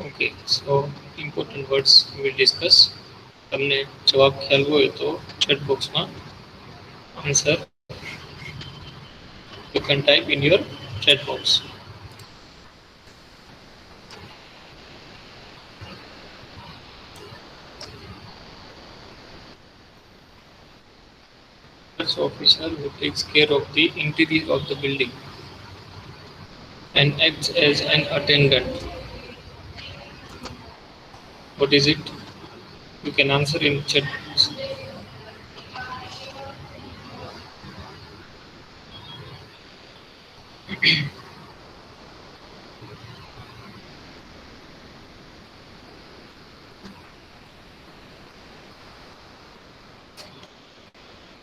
Okay, so important words we will discuss. તમને જવાબ ખ્યાલ હોય તો chat box માં answer you can type in your chat box. Research officer who takes care of the interior of the building and acts as an attendant. What is it? You can answer in chat box.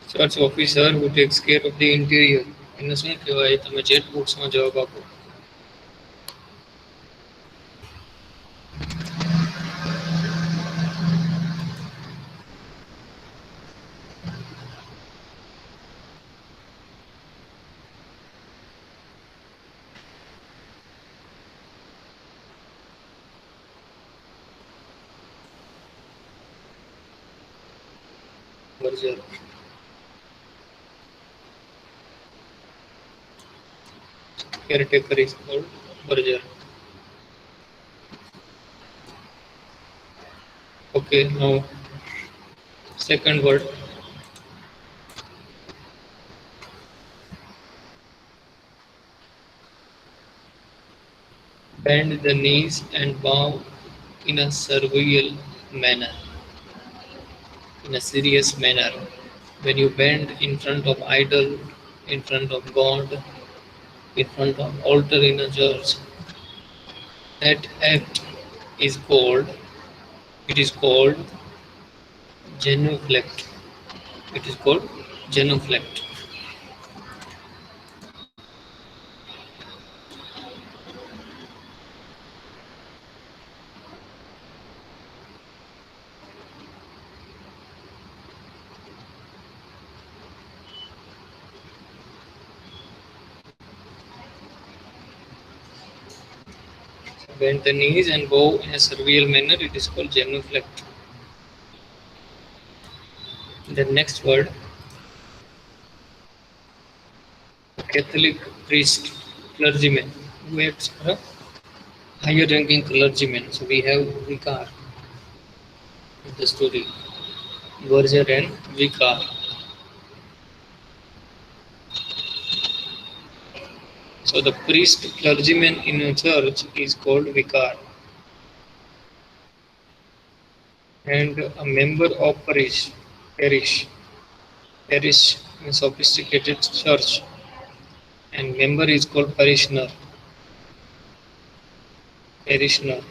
Research officer who takes care of the interior. એને શું કહેવાય? તમે chat box માં જવાબ આપો. બરાબર. Caretaker is called Berger. Okay, now second word. Bend the knees and bow in a servile manner, in a serious manner. When you bend in front of idol, in front of God, in front of altar in a church, that act is called, it is called genuflect. It is called genuflect. Bend the knees and bow in a servile manner, it is called genuflect. The next word, Catholic priest, clergyman, who acts for a higher ranking clergyman. So we have vicar in the story, Berger and vicar. So the priest clergyman in a church is called vicar, and a member of parish, parish means sophisticated church, and member is called parishioner. Parishioner.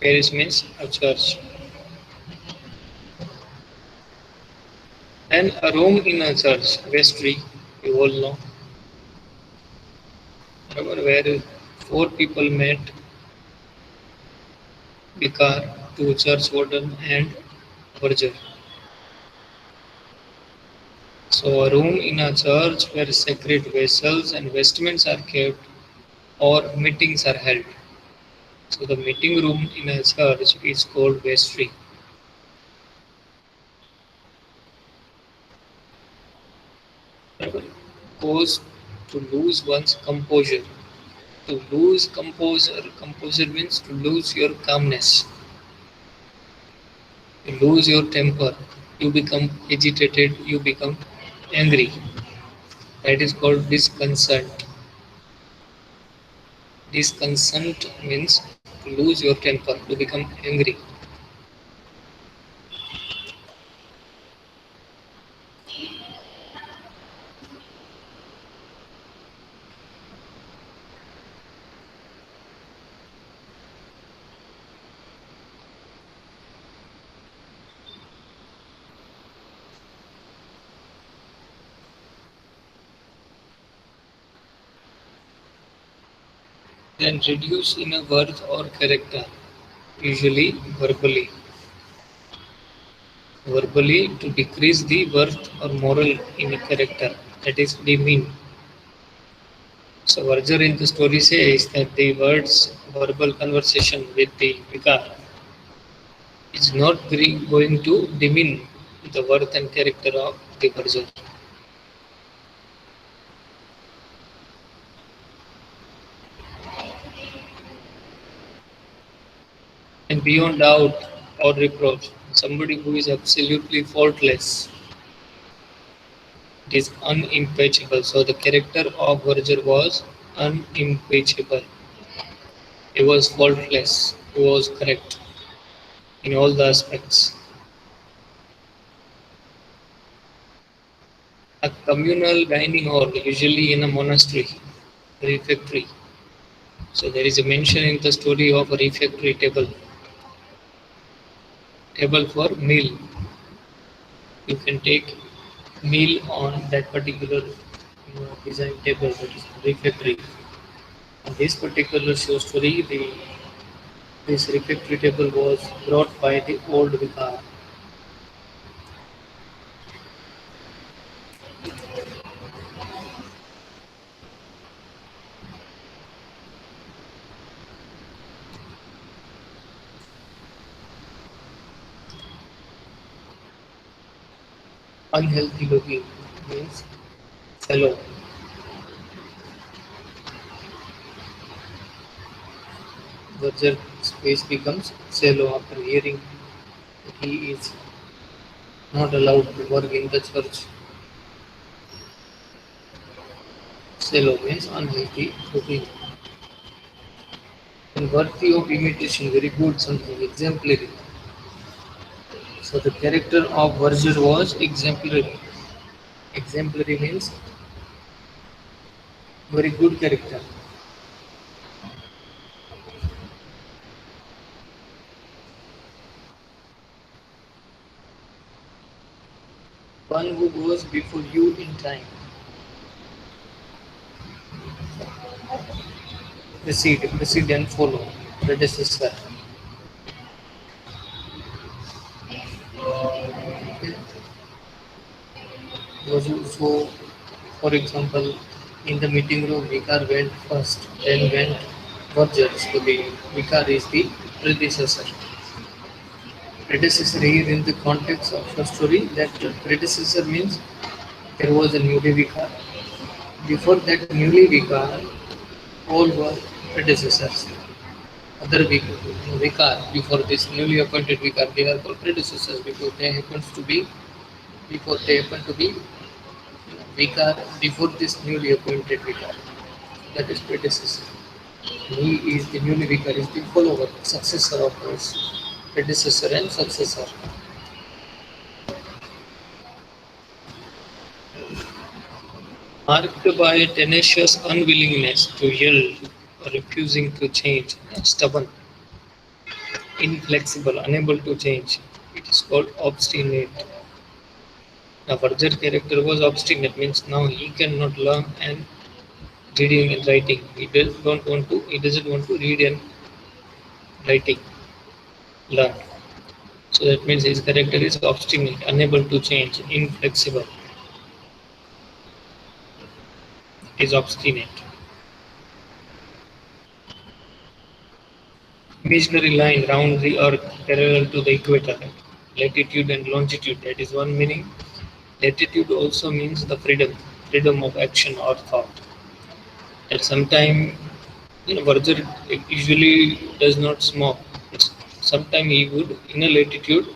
Parish means a church. And a room in a church, vestry, you all know, where four people met, vicar, two church warden, and verger. So a room in a church where sacred vessels and vestments are kept or meetings are held. So the meeting room in a church is called vestry. Cause to lose one's composure. To lose composure means to lose your calmness. You lose your temper. You become agitated. You become angry. That is called disconcert. Disconcert means to lose your temper, to become angry. Then reduce in a worth or character, usually verbally. Verbally, to decrease the worth or moral in a character, that is demean. So Verger in the story says that the words verbal conversation with the vicar is not going to demean the worth and character of the verger. And beyond doubt or reproach, somebody who is absolutely faultless, it is unimpeachable. So the character of verger was unimpeachable. He was faultless. He was correct in all the aspects. A communal dining hall, usually in a monastery, refectory. So there is a mention in the story of a refectory table, table for meal. You can take meal on that particular design table, that is refectory. In this particular show story, this refectory table was brought by the old vicar. Unhealthy looking means sallow. Verger's face becomes sallow after hearing that he is not allowed to work in the church. Sallow means unhealthy looking. And worthy of imitation, very good, something exemplary. So the character of Verger was exemplary. Exemplary means very good character. One who goes before you in time. Precede and follow. Predecessor. So, for example, in the meeting room, Vicar went first, then went Verger. So the Vicar is the predecessor. Predecessor here in the context of the story, that predecessor means there was a newly vicar. Before that newly vicar, all were predecessors. Other vicar before this newly appointed vicar, they are called predecessors because they happens to be before they happen to be vicar before this newly appointed vicar. That is predecessor. He is the newly vicar is the follower, successor of his predecessor and successor. Marked by tenacious unwillingness to yield, refusing to change, stubborn, inflexible, unable to change. It is called obstinate. The Verger character was obstinate, means now he cannot learn and reading and writing. He doesn't want to read and writing, learn. So that means his character is obstinate, unable to change, inflexible, is obstinate. Imaginary line round the earth parallel to the equator, latitude and longitude, that is one meaning. Latitude also means the freedom of action or thought. At some time, Verger usually does not smoke. Sometime he would, in a latitude,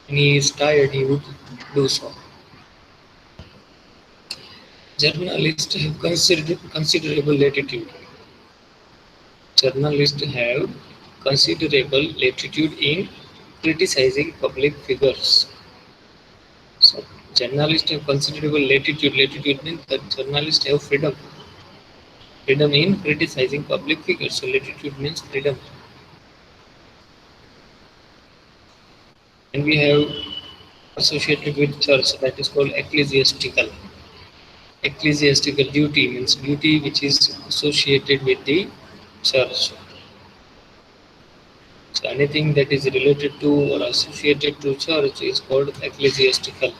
when he is tired, he would do so. Journalists have considerable latitude. Journalists have considerable latitude in criticizing public figures. So, journalists have considerable latitude. Latitude means that journalists have freedom. Freedom in criticizing public figures. So, latitude means freedom. And we have associated with church, that is called ecclesiastical. Ecclesiastical duty means duty which is associated with the church. So anything that is related to or associated to church is called ecclesiastical.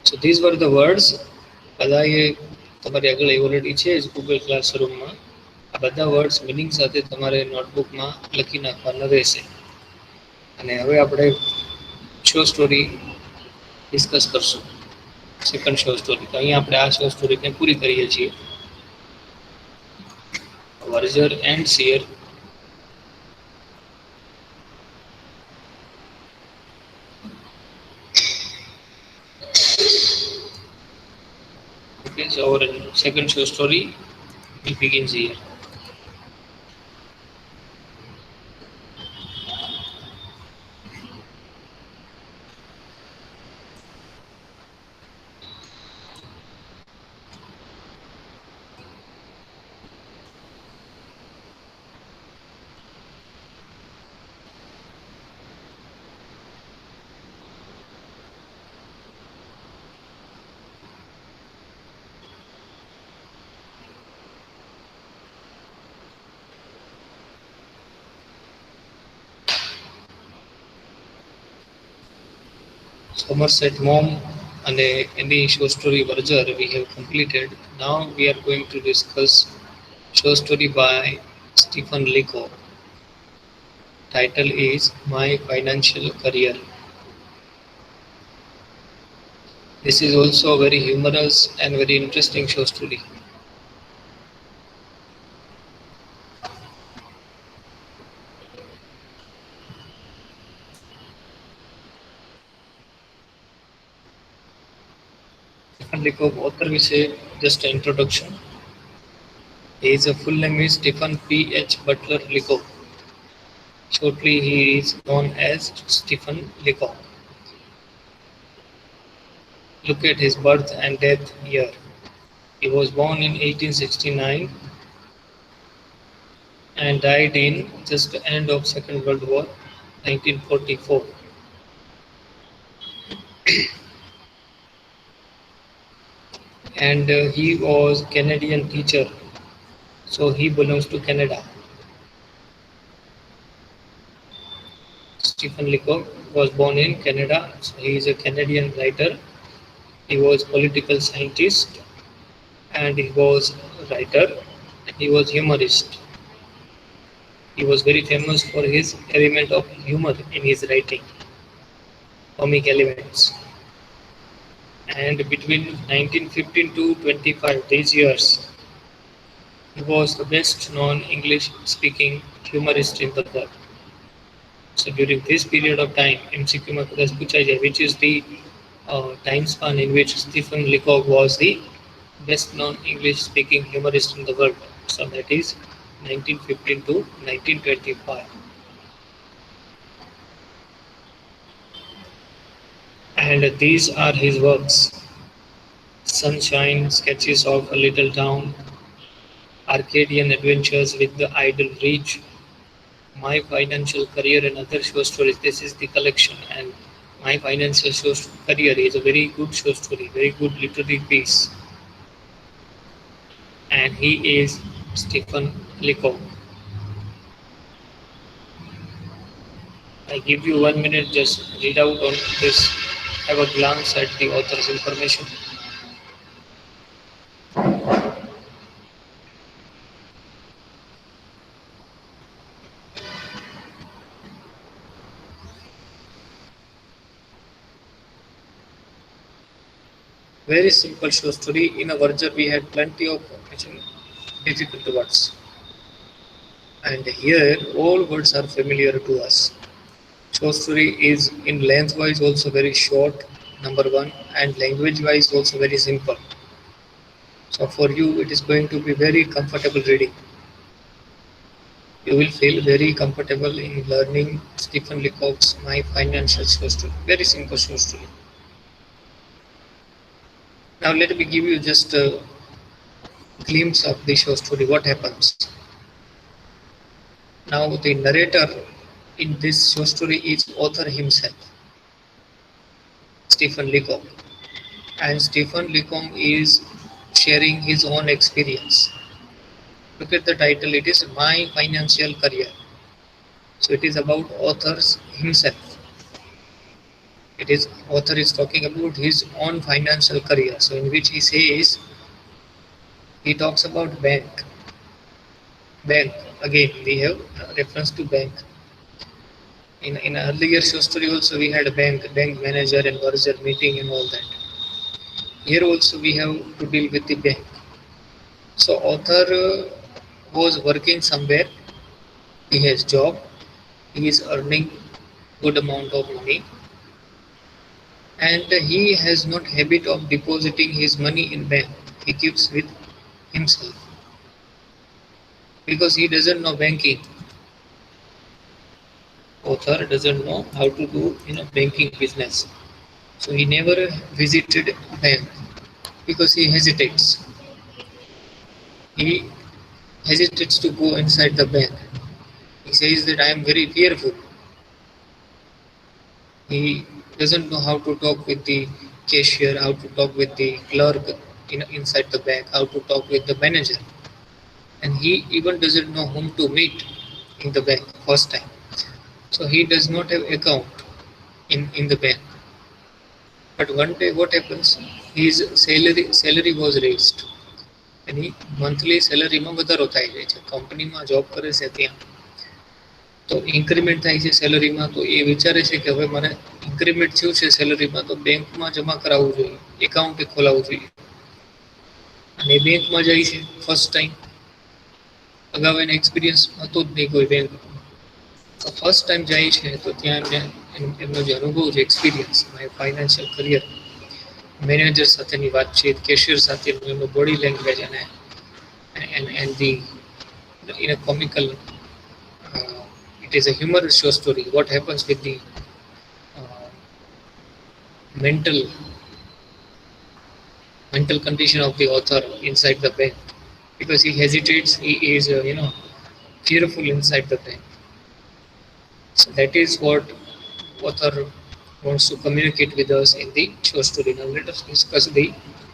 So these were the words. બધા એ તમારી આગળ already છે જ Google ક્લાસરૂમમાં. આ બધા words meaning સાથે તમારે નોટબુકમાં લખી નાખવાના રહેશે. અને હવે આપણે શો સ્ટોરી ડિસ્કસ કરશું. Second show story. તો અહીંયા આપણે આ શો સ્ટોરીને પૂરી કરીએ છીએ. Verger and share. Okay, so our second show story it begins here. Somerset Maugham and any show story Verger we have completed. Now we are going to discuss show story by Stephen Leacock. Title is My Financial Career. This is also a very humorous and very interesting show story. Stephen Leacock author વિશે just an introduction. His full name is Stephen P. H. Butler Leacock. Shortly he is known as Stephen Leacock. Look at his birth and death year. He was born in 1869 and died in just the end of Second World War, 1944. And he was Canadian teacher, so he belongs to Canada. Stephen Leacock was born in Canada, so he is a Canadian writer. He was political scientist and he was writer and he was humorist. He was very famous for his element of humor in his writing, comic elements. And between 1915 to 25, these years, he was the best known English speaking humorist in the world. So during this period of time, MCQ में कदाच पूछा जाए, which is the time span in which Stephen Leacock was the best known English speaking humorist in the world. So that is 1915 to 1925. And these are his works: Sunshine, Sketches of a Little Town, Arcadian Adventures with the Idle Reach, My Financial Career and Other Show Stories. This is the collection, and My Financial Career is a very good show story, very good literary piece. And he is Stephen Leacock. I give you 1 minute, just read out on this, have a glance at the author's information. Very simple show story. In a Verger we had plenty of difficult words. And here all words are familiar to us. Show story is in length wise also very short, number one, and language wise also very simple. So for you it is going to be very comfortable reading. You will feel very comfortable in learning Stephen Leacock's My Financial Show Story. Very simple show story. Now let me give you just a glimpse of the show story. What happens? Now the narrator in this show story is author himself, Stephen Leacock. And Stephen Leacock is sharing his own experience. Look at the title, it is My Financial Career. So it is about author himself. Author is talking about his own financial career. So in which he says, he talks about bank. Bank. Again, we have reference to bank. In earlier show story also we had a bank manager and merger meeting and all that. Here also we have to deal with the bank. So author was working somewhere. He has job. He is earning good amount of money, and he has not habit of depositing his money in bank. He keeps with himself because he doesn't know banking. Author doesn't know how to do banking business. So he never visited bank because he hesitates. He hesitates to go inside the bank. He says that I am very fearful. He doesn't know how to talk with the cashier, how to talk with the clerk inside the bank, how to talk with the manager. And he even doesn't know whom to meet in the bank first time. So he does not have account in the bank. But one day what happens? His salary was raised. એની monthly સેલરીમાં વધારો થાય જાય છે. કંપનીમાં job કરે છે ત્યાં તો ઇન્ક્રીમેન્ટ થાય છે સેલરીમાં, તો એ વિચારે છે કે હવે મને ઇન્ક્રીમેન્ટ થયું છે સેલરીમાં તો બેંકમાં જમા કરાવવું જોઈએ, એકાઉન્ટ ખોલાવવું જોઈએ. અને એ બેંકમાં જાય છે ફર્સ્ટ ટાઈમ. અગાઉ એને એક્સપિરિયન્સ હતો જ નહીં કોઈ બેંક. તો ફર્સ્ટ ટાઈમ જાય છે તો ત્યાં એમનો જે અનુભવ છે, એક્સપિરિયન્સ ફાઇનાન્શિયલ કરિયર, મેનેજર સાથેની વાતચીત, કેશિયર સાથેનું એમનું body language and the in a comical it is a humorous show story what happens with the uh, mental mental condition of the author inside the bank, because he hesitates, he is fearful inside the bank. So that is what author wants to communicate with us in the show story. Now let us discuss the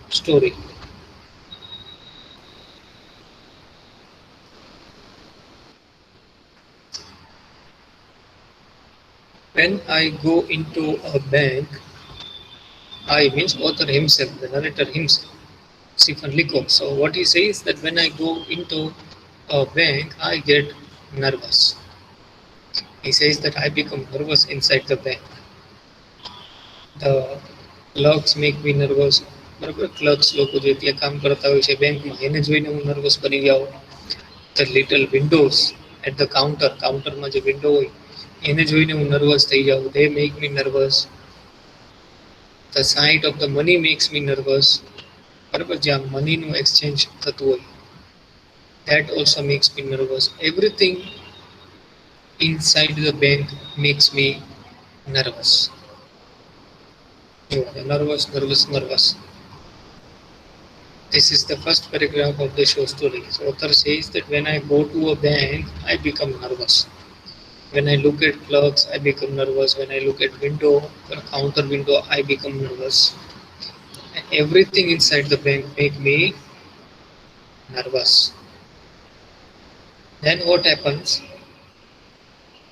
story. When I go into a bank, I means author himself, the narrator himself, Stephen Leacock. So what he says that when I go into a bank, I get nervous. He says that I become nervous inside the bank. The clerks make me nervous. બરાબર, ક્લર્ક્સ લોકો જે ત્યાં કામ કરતા હોય છે બેંકમાં, એને જોઈને હું નર્વસ બની જાઉં. The little windows at the કાઉન્ટરમાં જે વિન્ડો હોય એને જોઈને હું નર્વસ થઈ જાઉં. They make me nervous. The sight of the money makes me nervous. બરાબર, જ્યાં મનીનું એક્સચેન્જ થતું હોય, that also makes me nervous. Everything inside the bank makes me nervous. Nervous. This is the first paragraph of the show story. So author says that when I go to a bank, I become nervous. When I look at clerks, I become nervous. When I look at counter window, I become nervous. And everything inside the bank make me nervous. Then what happens?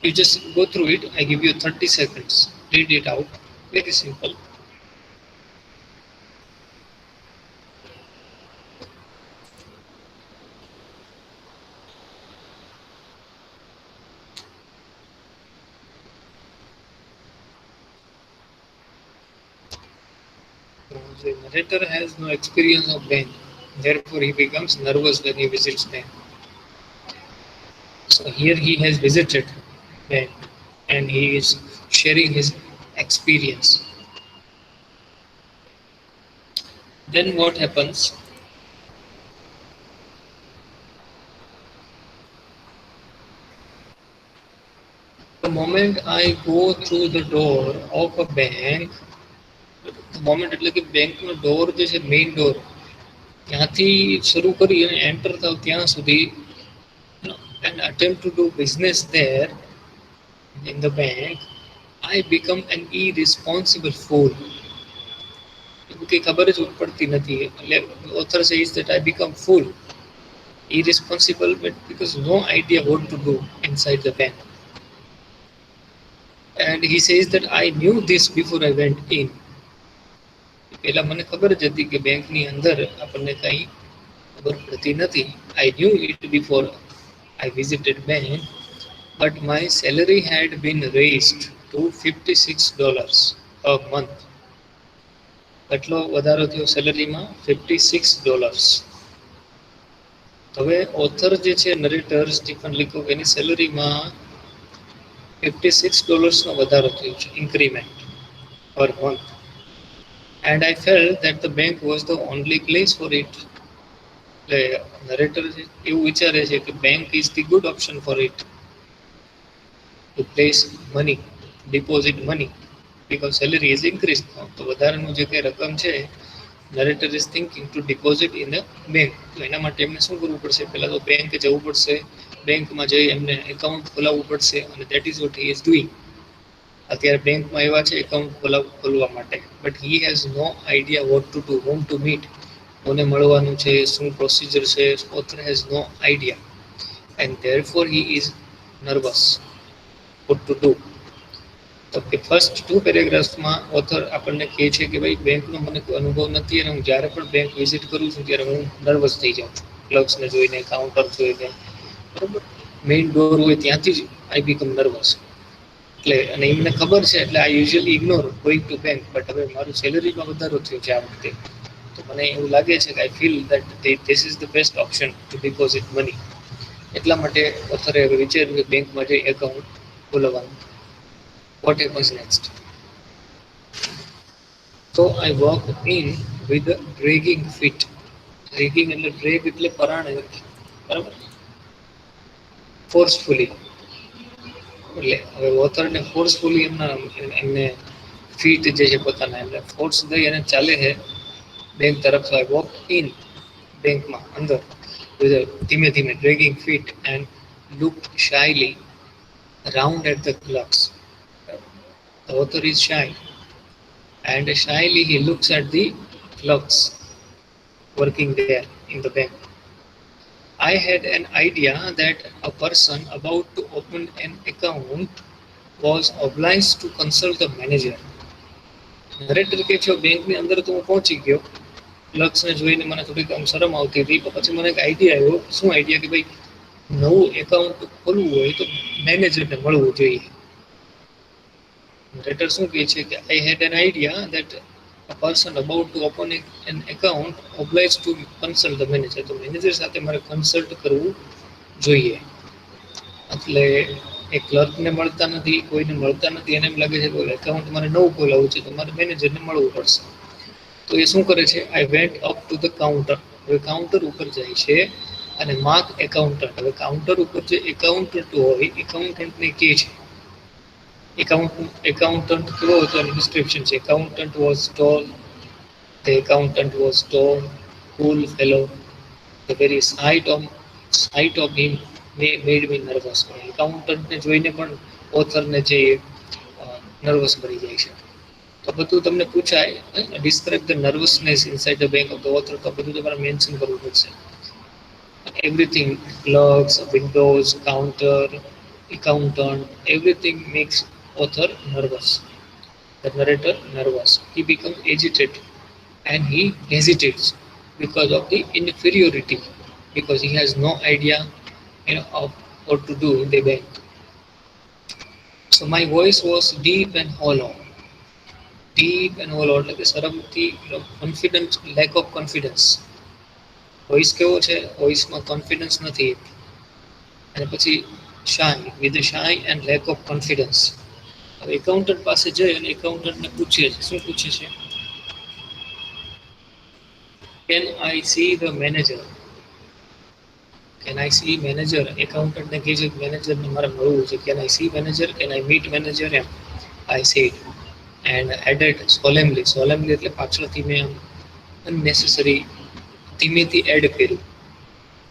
You just go through it. I give you 30 seconds. Read it out. Very simple. The narrator has no experience of bank. Therefore, he becomes nervous when he visits bank. So here he has visited bank and he is sharing his experience. Then what happens? The moment I go through the door of a bank, the moment એટલે કે બેંકનો door જે છે main door ત્યાંથી શરૂ કરી અને enter થાવ ત્યાં સુધી and attempt to do business there in the bank, I become an irresponsible fool. કે ખબર જ પડતી નથી. એટલે author says that I become fool, irresponsible, but because no idea what to do inside the bank. And he says that I knew this before I went in. પહેલા મને ખબર જ હતી કે બેંકની અંદર આપણને કંઈ ખબર પડતી નથી. I knew it before I visited bank, but my salary had been raised to $56 a month. કેટલો વધારો થયો સેલરીમાં? $56. હવે ઓથર જે છે નરેટર સ્ટીફન લીકોક એની સેલરીમાં $56 નો વધારો થયો છે, increment per month. And I felt that the bank was the only place for it. એટલે નરેટર એવું વિચારે છે કે bank is the good option for it to place money, deposit money, because salary is increase. તો વધારાનું જે કંઈ રકમ છે narrator is thinking to deposit in the bank. તો એના માટે એમને શું કરવું પડશે? પહેલાં તો બેંકે જવું પડશે, બેંકમાં જઈ એમને એકાઉન્ટ ખોલાવવું પડશે, અને that is what he is doing. અત્યારે બેંકમાં આવ્યા છે એકાઉન્ટ ખોલવા માટે, but he has no idea what to do, whom to meet, કોને મળવાનું છે, શું પ્રોસિજર છે. Author has no idea and therefore he is nervous what to do. તો કે ફર્સ્ટ 2 પેરેગ્રાફ્સમાં ઓથર આપણને કહે છે કે ભાઈ બેંકનો મને કોઈ અનુભવ નથી, અને હું જ્યારે પણ બેંક વિઝિટ કરું છું ત્યારે હું નર્વસ થઈ જાઉં છું, ક્લર્ક્સને જોઈને, કાઉન્ટર જોઈને, બરાબર. મેઇન ડોર હોય ત્યાંથી જ આઈ બીકમ નર્વસ. એટલે અને એમને ખબર છે, એટલે આ usually ignore going to bank. But હવે મારું સેલરીમાં વધારો થયો છે આ વખતે, તો મને એવું લાગે છે કે I feel that this is the best option to deposit money. એટલા માટે ઓથરે હવે વિચાર્યું કે બેંકમાં જઈ એકાઉન્ટ ખોલાવવાનું. What happens next? So I walk in with a dragging feet. Dragging એટલે drag એટલે પરાણે, બરાબર, ફોર્સફુલી. એટલે હવે ઓથરને ફોર્સફુલી એમને ફીટ જે છે પોતાના એમને ફોર્સ દઈ અને ચાલે છે બેંક તરફ. આઈ વોક ઇન, બેંકમાં અંદર, ધીમે ધીમે dragging feet and look shyly round at the clerks. The author is shy, and shyly he looks at the clerks working there in the bank. I had an idea that a person about to open an account was obliged to consult the manager. Narrator કે છે બેંકની અંદર તો હું પહોંચી ગયો, ક્લર્ક્સને જોઈને મને થોડીક આમ શરમ આવતી હતી, પણ પછી મને એક આઈડિયા આવ્યો. શું આઈડિયા? કે ભાઈ નવું એકાઉન્ટ ખોલવું હોય તો મેનેજરને મળવું જોઈએ. નરેટર શું કહે છે કે I had an idea that a person about to open an account obliged to consult the manager. તો મેનેજર સાથે મારે કન્સલ્ટ કરવું જોઈએ. એટલે એ ક્લર્કને મળતા નથી, કોઈને મળતા નથી, એને એમ લાગે છે કે એકાઉન્ટ મારે નવું ખોલાવવું છે તો મારે મેનેજરને મળવું પડશે. તો એ શું કરે છે? I went up to the counter. હવે કાઉન્ટર ઉપર જાય છે અને માર્ક એકાઉન્ટન્ટ. હવે કાઉન્ટર ઉપર જે એકાઉન્ટન્ટ હોય, એકાઉન્ટન્ટને કહે છે, એકાઉન્ટન્ટ કેવો હતો એનું ડિસ્ક્રિપ્શન છે. Accountant was tall, the accountant was tall, cool fellow. The very sight of him made me nervous. એકાઉન્ટન્ટને જોઈને પણ ઓથરને જે નર્વસ બની જાય છે. તો બધું તમને પૂછાય, describe the nervousness inside the bank of the author, તો બધું તમારે મેન્શન કરવું પડશે. Everything, clerks, windows, counter, accountant, everything makes author nervous. The narrator nervous. He becomes agitated and he hesitates because of the inferiority, because he has no idea, of what to do in the bank. So my voice was deep and hollow. Deep and hollow એટલે કે શરમથી, confidence, lack of confidence. Voice કેવો છે? વોઇસમાં confidence નથી. અને પછી shy, with shy and lack of confidence. હવે એકાઉન્ટન્ટ પાસે જઈ અને એકાઉન્ટન્ટને પૂછે છે, શું પૂછે છે? Can I see the manager? Can I see manager? એકાઉન્ટન્ટને કહે છે મેનેજરને મારે મળવું છે. Can I see manager? Can I meet manager? એમ I said and added solemnly. Solemnly એટલે પાછળથી મેં અનનેસેસરી ધીમેથી એડ કર્યું.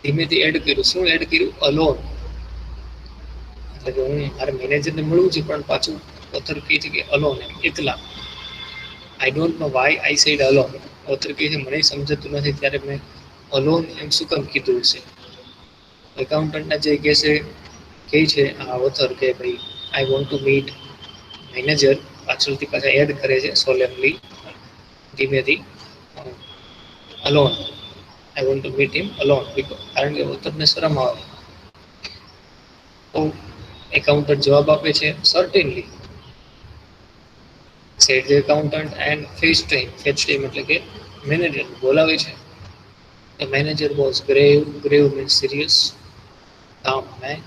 ધીમેથી એડ કર્યું. શું એડ કર્યું? અલોન. એટલે કે હું મારે મેનેજરને મળવું છે, પણ પાછું ઓથર કહે છે કે અલોન, એમ એકલા. I don't know why I said alone. Author કહે છે મને સમજતું નથી ત્યારે મેં અલોન એમ શું કામ કીધું હશે. એકાઉન્ટન્ટના જે કહે છે આ ઓથર કે ભાઈ I want to meet manager, પાછળથી પાછા એડ કરે છે સોલેમલી, ધીમેથી, alone. I want to meet him alone, કારણ કે ઓથરને શરમ આવે. તો એકાઉન્ટન્ટ જવાબ આપે છે, certainly, said the accountant and faced him. Fetched him એટલે કે મેનેજર બોલાવે છે. The manager was grave. Grave means serious. Calm man.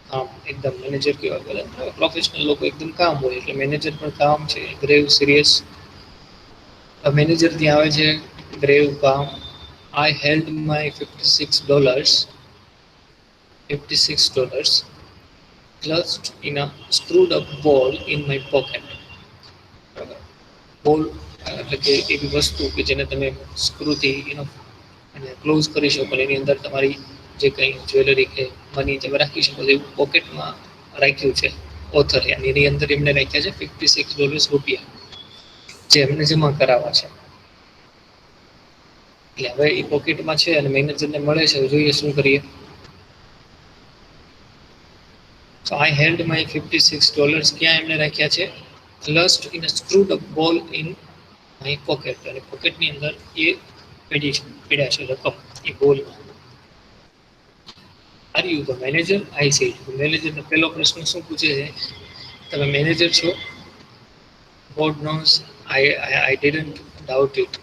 કામ એકદમ મેનેજર કેવા બધા પ્રોફેશનલ લોકો એકદમ કામ હોય એટલે મેનેજર પણ કામ છે, ગ્રેવ સિરિયસ. મેનેજર ત્યાં આવે છે, ગ્રેવ કામ. આઈ held my $56 $56 clutched in a screwed up ball in my pocket. બરાબર, બોલ એટલે કે એવી વસ્તુ કે જેને તમે સ્ક્રૂથી અને ક્લોઝ કરી શકો એની અંદર તમારી જે કંઈ જ્વેલરી કે મની તમે રાખી શકો એવું પોકેટમાં રાખ્યું છે ઓથરે, અને એની અંદર એમને રાખ્યા છે $56 રૂપિયા જે એમને જમા કરાવવા છે. એટલે હવે એ પોકેટમાં છે અને મેનેજરને મળે છે, જોઈએ શું કરીએ. So I held my $56 ક્યાં એમને રાખ્યા છે, clutched in a screwed up ball in my pocket, અને પોકેટની અંદર એ પડ્યા છે રકમ એ બોલમાં. Are you the manager, I said. મેનેજરનો પહેલો પ્રશ્ન શું પૂછે છે, તમે મેનેજર છો? God knows I didn't doubt it.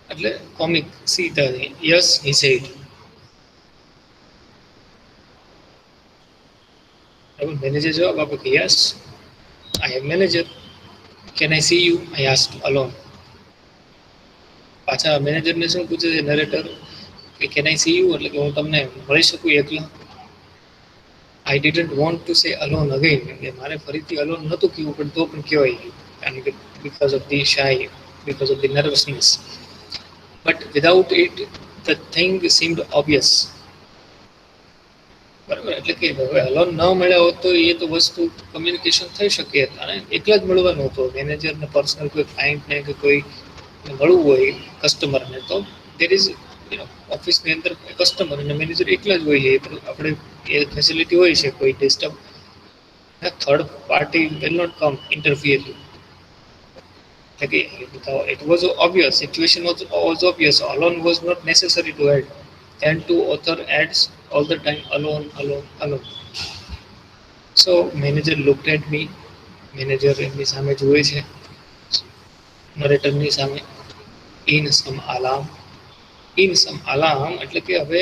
એટલે comic see the yes he said. Manager જવાબ આપે કે yes I am manager. Can I see you, I asked alone. પાછા મેનેજરને શું પૂછે છે નરેટર કે કેન આઈ સી યુ એટલે કે હું તમને મળી શકું એકલા. આઈ didn't want to say alone again, એટલે મારે ફરીથી અલોન નહોતું કહેવું પણ તો પણ કહેવાય ગયું, કારણ કે because of the shy, because of the nervousness. But without it the thing seemed obvious. બરાબર, એટલે કે હવે અલોન ન મળ્યા હોત તો એ તો વસ્તુ કમ્યુનિકેશન થઈ શકે અને એકલા જ મળવાનું હતું. મેનેજરને પર્સનલ કોઈ ક્લાયન્ટને કે કોઈ મળવું હોય કસ્ટમરને તો દેર ઇઝ ઓફિસની અંદર કસ્ટમર અને મેનેજર એકલા જ હોય છે, આપણે એ ફેસિલિટી હોય છે, કોઈ disturb third party will not come interfere. It was obvious, situation was obvious, alone was not necessary to add. And to author adds all the time alone, alone, alone. So manager looked at me. Manager એમની સામે જુએ છે, નરેટરની સામે. In some alarm. In some alarm એટલે કે હવે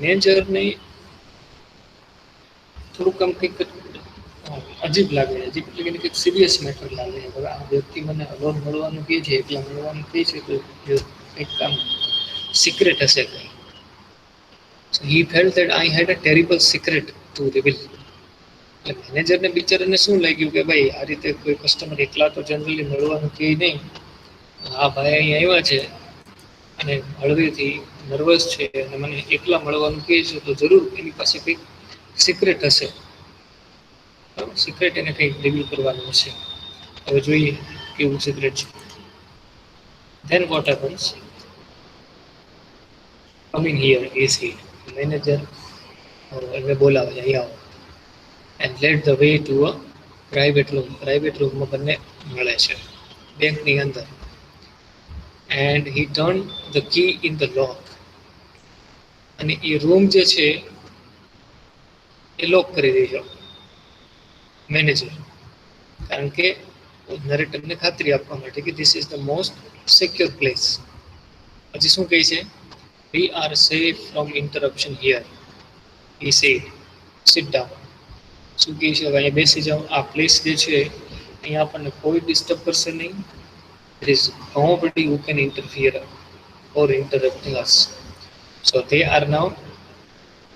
મેનેજરને થોડુંક આમ કંઈક અજીબ લાગે, અજીબ એટલે કે કંઈક સિરિયસ મેટર લાગે. હવે આ વ્યક્તિ મને અલોન મળવાનું કહે છે, એકલા મળવાનું કહે છે, તો કંઈક કામ સિક્રેટ હશે કંઈ. So he felt that I had a terrible secret to reveal. એટલે મેનેજરને બિચારાને શું લાગ્યું કે ભાઈ આ રીતે કોઈ કસ્ટમર એકલા તો જનરલી મળવાનું કહે નહીં, આ ભાઈ અહીં આવ્યા છે અને હળવેથી નર્વસ છે અને મને એકલા મળવાનું કહે છે, તો જરૂર એની પાસે કંઈક સિક્રેટ હશે. સિક્રેટ એને કંઈક રિવીલ કરવાનું હશે. હવે જોઈએ કેવું સિક્રેટ છે. Then what happens? Coming here, he said. Manager એમને બોલાવે છે, અહીં આવો. And led the way to a private room. Private રૂમમાં બંને મળે છે બેંકની અંદર. And he turned the key in the lock. અને એ રૂમ જે છે એ લોક કરી દેજો મેનેજર, કારણ કે નરેટરને ખાતરી આપવા માટે કે this is the most secure place. પછી શું કહે છે, we are safe from interruption here, he said. Sit down. શું કહે છે, હવે અહીંયા બેસી જાઓ. આ પ્લેસ જે છે અહીંયા આપણને કોઈ ડિસ્ટર્બ કરશે નહીં. there is nobody who can interfere or interrupt us. So they are now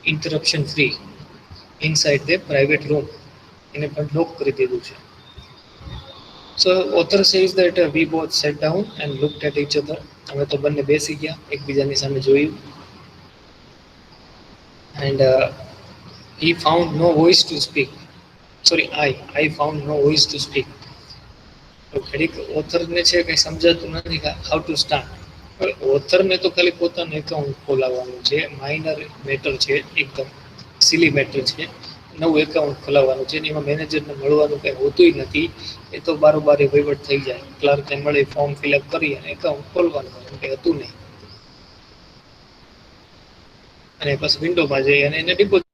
interruption free inside the private room. એને પણ લોક કરી દીધું છે. So author says that we both sat down and looked at each other. અમે તો બંને બેસી ગયા, એકબીજાની સામે જોયું. And he found no voice to speak. Sorry, I found no voice to speak. ઘડીક ઓથરને છે કંઈ સમજાતું નથી હાઉ ટુ સ્ટાર્ટ. હવે ઓથરને તો ખાલી પોતાનું એકાઉન્ટ ખોલાવવાનું છે, માઇનર મેટર છે, એકદમ સિલી મેટર છે. નવું એકાઉન્ટ ખોલાવવાનું છે, એમાં મેનેજરને મળવાનું કંઈ હોતું નથી. એ તો બારોબાર વહીવટ થઈ જાય, ક્લાર્કને મળે, ફોર્મ ફિલઅપ કરી અને એકાઉન્ટ ખોલવાનું, કંઈ હતું નહીં. અને પછી વિન્ડોમાં જઈ અને એને deposit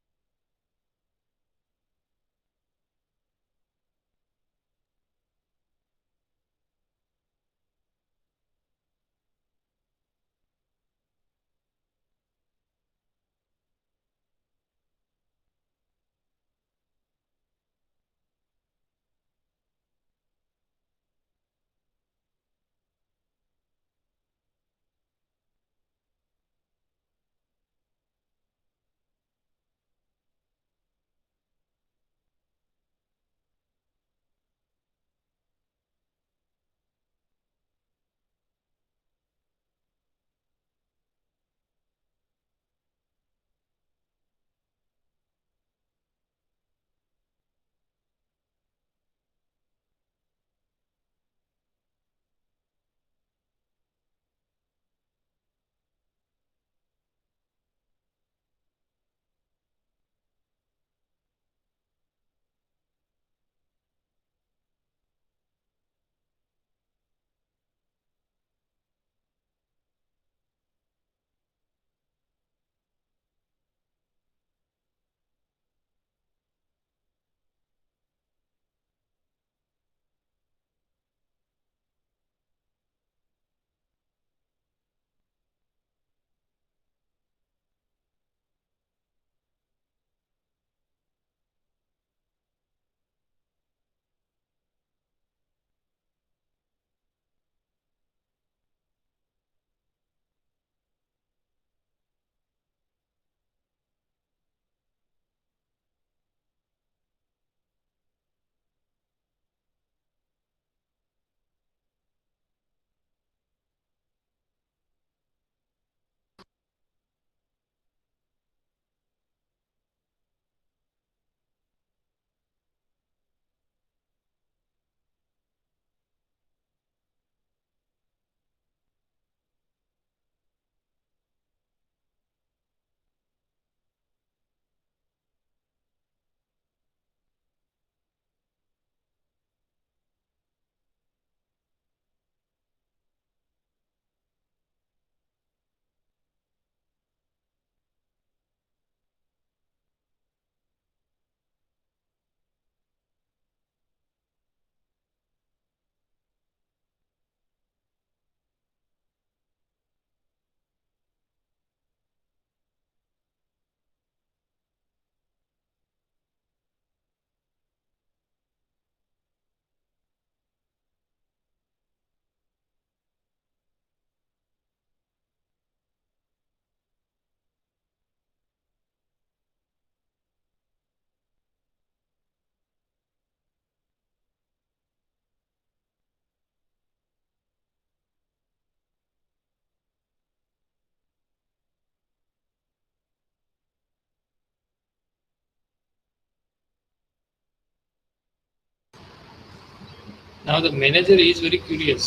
now the manager is very curious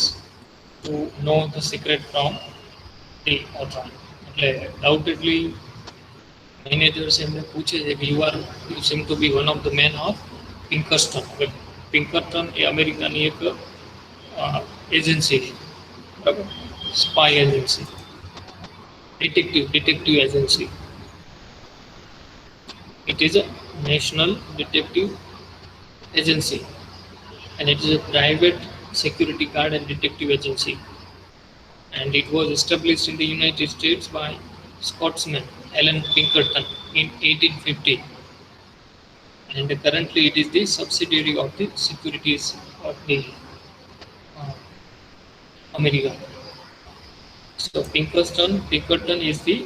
to know the secret from the author. એટલે doubtedly મેનેજર્સ એમને પૂછે છે કે you seem to be one of the men of Pinkerton's. હવે પિંકરસ્ટન એ અમેરિકાની એક એજન્સી છે, બરાબર, spy agency, detective agency. It is a national detective agency and it is a private security guard and detective agency, and it was established in the United States by Scotsman Alan Pinkerton in 1850, and currently it is the subsidiary of the Securities of the uh, America. So Pinkerton is the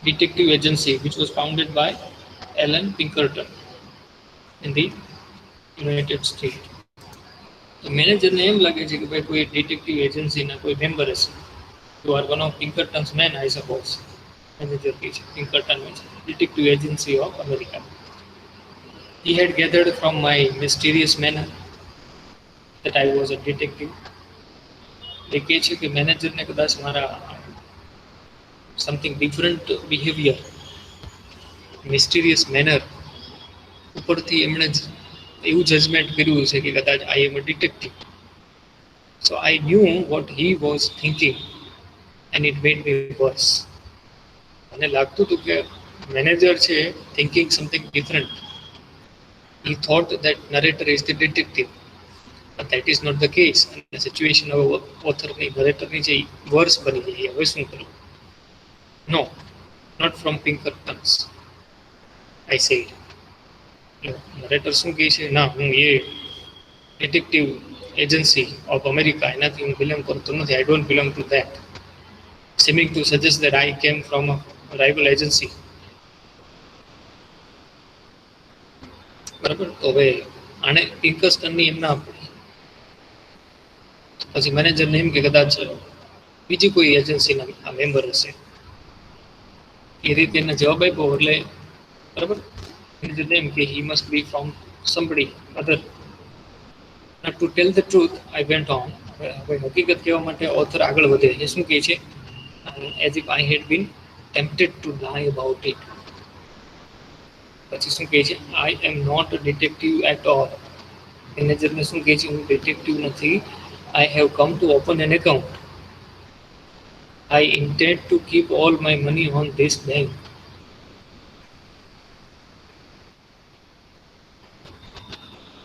detective agency which was founded by Alan Pinkerton in the United States. તો મેનેજરને એમ લાગે છે કે ભાઈ કોઈ detective એજન્સીના કોઈ member હશે. You are one of Pinkerton's men I suppose. Manager કહે છે પિંકરટન છે detective agency of America. He had gathered from my mysterious manner that I was a detective. એ કહે છે કે મેનેજરને કદાચ મારા something different behaviour, mysterious manner ઉપરથી એમણે એવું જજમેન્ટ કર્યું છે કે કદાચ આઈ એમ અ detective. So I knew what he was thinking and it made me worse. મને લાગતું હતું કે મેનેજર છે thinking something different. He thought that narrator is the detective, but that is not the case. અને સિચ્યુએશન હવે ઓથરની નરેટરની જે વર્સ બની જાય હવે શું કરવું? નો, not from Pinkertons, I said. Narrator શું કહે છે? ના, હું એ ડિટેક્ટિવ એજન્સી ઓફ અમેરિકા એનાથી હું બિલોંગ કરતો નથી. I don't belong to that. seeming to suggest that I came from a rival agency. બરાબર, તો હવે આને પિંકસ્ટનની એમ ના પડી. પછી મેનેજરને એમ કે કદાચ બીજી કોઈ એજન્સીના આ મેમ્બર હશે, એ રીતે એને જવાબ આપ્યો. એટલે બરાબર, મેનેજરને એમ કે he must be from somebody other. Now to tell the truth, I went on. હવે હકીકત કહેવા માટે ઓથર આગળ વધે છે. શું કહે છે? as if I had been tempted to lie about it. પછી શું કહે છે? I am not a detective at all. મેનેજરને શું કહે છે? હું ડિટેક્ટિવ નથી. I have come to open an account. I intend to keep all my money on this bank.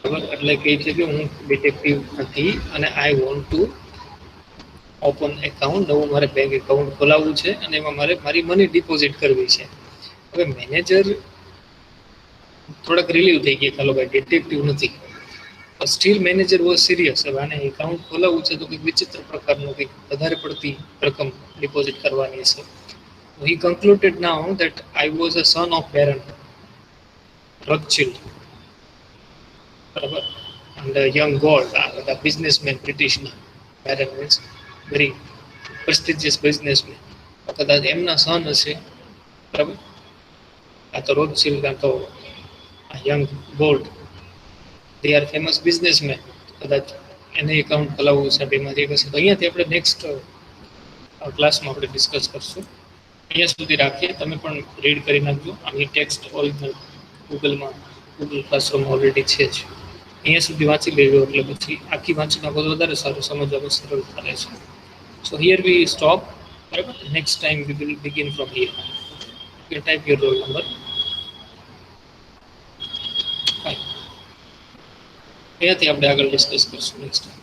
બરાબર, એટલે કહે છે કે હું ડિટેક્ટિવ નથી અને I want to open account, નવું મારે બેંક એકાઉન્ટ ખોલાવવું છે અને એમાં મારે મારી મની ડિપોઝિટ કરવી છે. હવે મેનેજર થોડાક રિલીવ થઈ ગયા, ચાલો ભાઈ ડિટેક્ટિવ નથી. Steel manager was serious. હવે આને એકાઉન્ટ ખોલાવવું છે તો કંઈક વિચિત્ર પ્રકારનું, કંઈક વધારે પડતી રકમ ડિપોઝિટ કરવાની છે. he concluded now that I was a son of Baron Rothschild, બરાબર, and a young gold, the businessman, Britishના Baron means very prestigious businessman. કદાચ એમના સન હશે, બરાબર, આ તો રોથશિલ્ડ, આ તો young gold, they are famous businessman. કદાચ એને એકાઉન્ટ ખોલાવવું છે બેમાંથી એક હશે. તો અહીંયાથી આપણે નેક્સ્ટ ક્લાસમાં આપણે ડિસ્કસ કરશું. અહીંયા સુધી રાખીએ. તમે પણ રીડ કરી નાખજો. આની ટેક્સ્ટ ઓરિજિનલ ગૂગલમાં, ગૂગલ ક્લાસરૂમમાં ઓલરેડી છે જ. અહીંયા સુધી વાંચી લેજો એટલે પછી આખી વાંચી નાખો તો વધારે સારું, સમજવામાં સરળતા રહેશે. So here we stop. બરાબર, next time we will begin from here. You type your roll number. અહીંયાથી આપણે આગળ ડિસ્કસ કરશું નેક્સ્ટ ટાઈમ.